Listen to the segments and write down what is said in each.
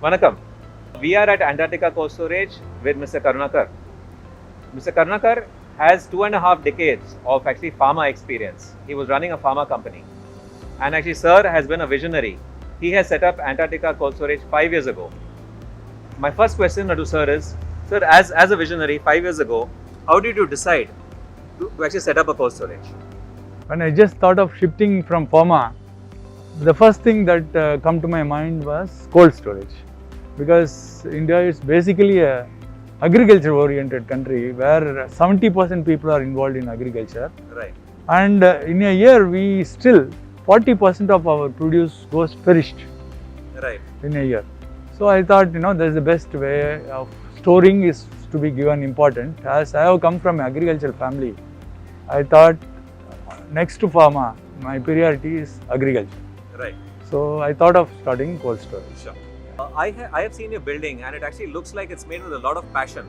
Vanakkam. We are at Antarctica Cold Storage with Mr. Karunakar. Mr. Karunakar has 2.5 decades of actually pharma experience. He was running a pharma company. And actually, sir has been a visionary. He has set up Antarctica Cold Storage 5 years ago. My first question to sir is, sir, as a visionary 5 years ago, how did you decide to actually set up a cold storage? When I just thought of shifting from pharma, the first thing that come to my mind was cold storage, because India is basically a agriculture oriented country where 70% people are involved in agriculture, Right. and in a year we still 40% of our produce goes perished Right. in a year. So I thought, that's the best way of storing is to be given importance. As I have come from an agricultural family, I thought next to pharma, my priority is agriculture. Right. So I thought of starting cold storage. Sure. I have seen your building, and it actually looks like it's made with a lot of passion.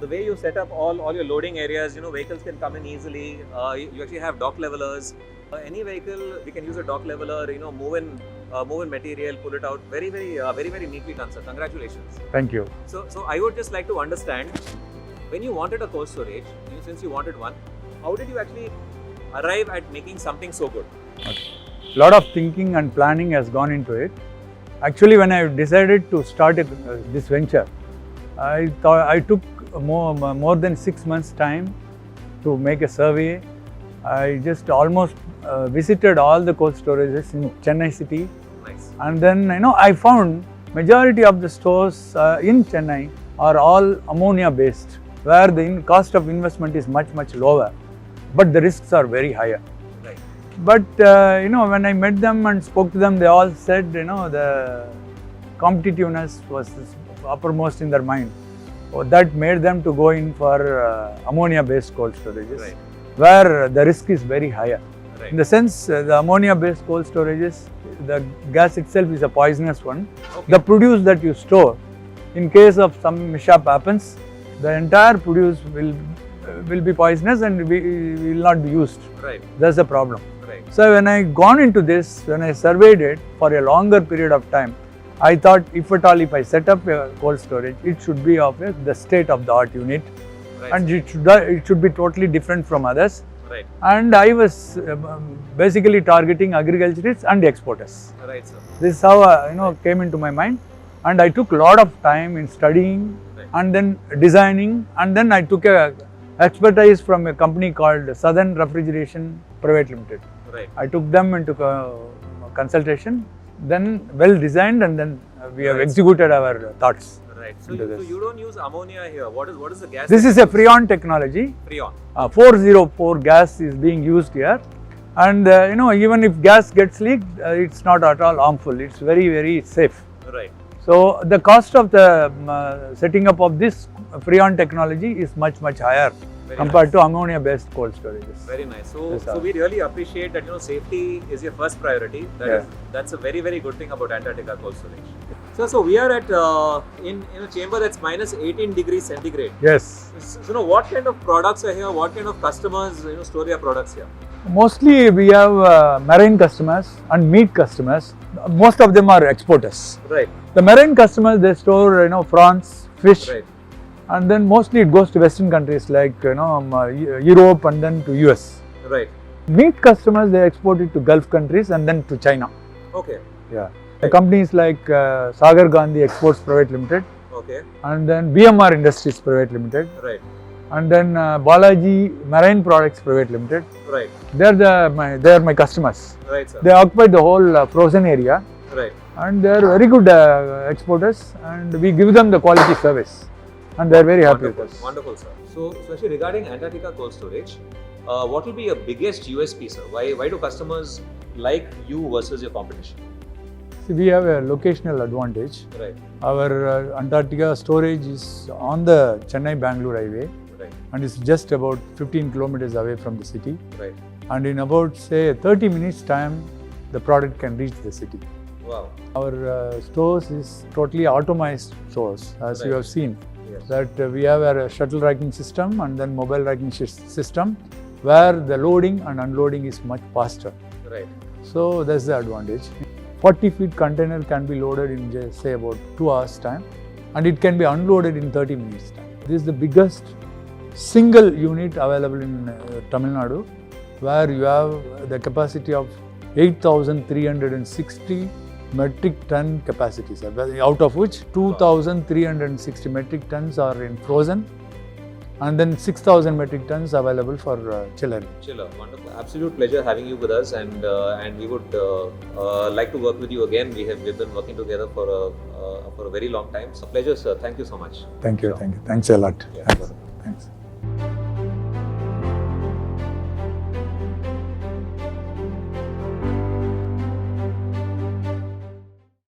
The way you set up all your loading areas, vehicles can come in easily. You actually have dock levelers. Any vehicle, we can use a dock leveler. Move in material, pull it out. Very neatly done, sir. Congratulations. Thank you. So I would just like to understand, when you wanted a cold storage, since you wanted one, how did you actually arrive at making something so good? A lot of thinking and planning has gone into it. Actually, when I decided to start this venture, I took more than 6 months time to make a survey. I just almost visited all the cold storages in Chennai city. Nice. And then I found majority of the stores in Chennai are all ammonia based, where the cost of investment is much lower, but the risks are very higher. Right. But when I met them and spoke to them, they all said the competitiveness was uppermost in their mind. So that made them to go in for ammonia based cold storages, Right. where the risk is very higher. Right. In the sense, the ammonia based cold storages, the gas itself is a poisonous one. Okay. The produce that you store, in case of some mishap happens, the entire produce will be poisonous and will not be used. Right. That's the problem. Right. So when I gone into this, when I surveyed it for a longer period of time, I thought if I set up a cold storage, it should be of the state of the art unit, Right. and it should be totally different from others. Right. And I was basically targeting agriculturists and exporters. Right, sir. This is how came into my mind, and I took a lot of time in studying, Right. and then designing, and then I took a expertise from a company called Southern Refrigeration Private Limited. Right. I took them into consultation, then well designed, and then we have Right. executed our thoughts. Right. So into you, so this. you don't use ammonia here. What is the gas? This that is you a use? Freon technology. Freon. 404 gas is being used here, and even if gas gets leaked, it's not at all harmful. It's very safe. Right. So the cost of the setting up of this Freon technology is much higher Very compared nice. to ammonia based cold storages. Very nice. So, Yes, so sir. we really appreciate that safety is your first priority. Yeah. That's a very good thing about Antarctica cold storage. So we are at in a chamber that's minus 18 degrees centigrade. Yes. So what kind of products are here? What kind of customers store your products here? Mostly we have marine customers and meat customers. Most of them are exporters. Right. The marine customers, they store prawns, fish, Right. and then mostly it goes to Western countries like Europe and then to US. Right. Meat customers, they export it to Gulf countries and then to China. Okay. Yeah. The companies like Sagar Gandhi Exports Private Limited, Okay. and then BMR Industries Private Limited, Right. and then Balaji Marine Products Private Limited. Right. They are my customers. Right, sir. They occupy the whole frozen area, Right. and they are very good exporters, and we give them the quality service, and they are very happy with us. Wonderful, sir. So actually regarding Antarctica cold storage, what will be your biggest USP, sir? Why do customers like you versus your competition? See, we have a locational advantage. Right. Our Antarctica storage is on the Chennai-Bangalore highway, Right. and it's just about 15 kilometers away from the city. Right. And in about, say, 30 minutes time, the product can reach the city. Wow. Our stores is totally automized stores, as you Right. have seen. Yes. That we have a shuttle racking system and then mobile racking system, where the loading and unloading is much faster. Right. So that's the advantage. 40 feet container can be loaded in just say about 2 hours time, and it can be unloaded in 30 minutes time. This is the biggest single unit available in Tamil Nadu, where you have the capacity of 8,360 metric ton capacity, sir, out of which 2,360 metric tons are in frozen, and then 6,000 metric tons available for chiller. Chiller, wonderful. Absolute pleasure having you with us, and we would like to work with you again. We've been working together for a very long time. So pleasure, sir. Thank you so much. Thank you, Sure. thank you. Thanks a lot. Yeah. Thanks.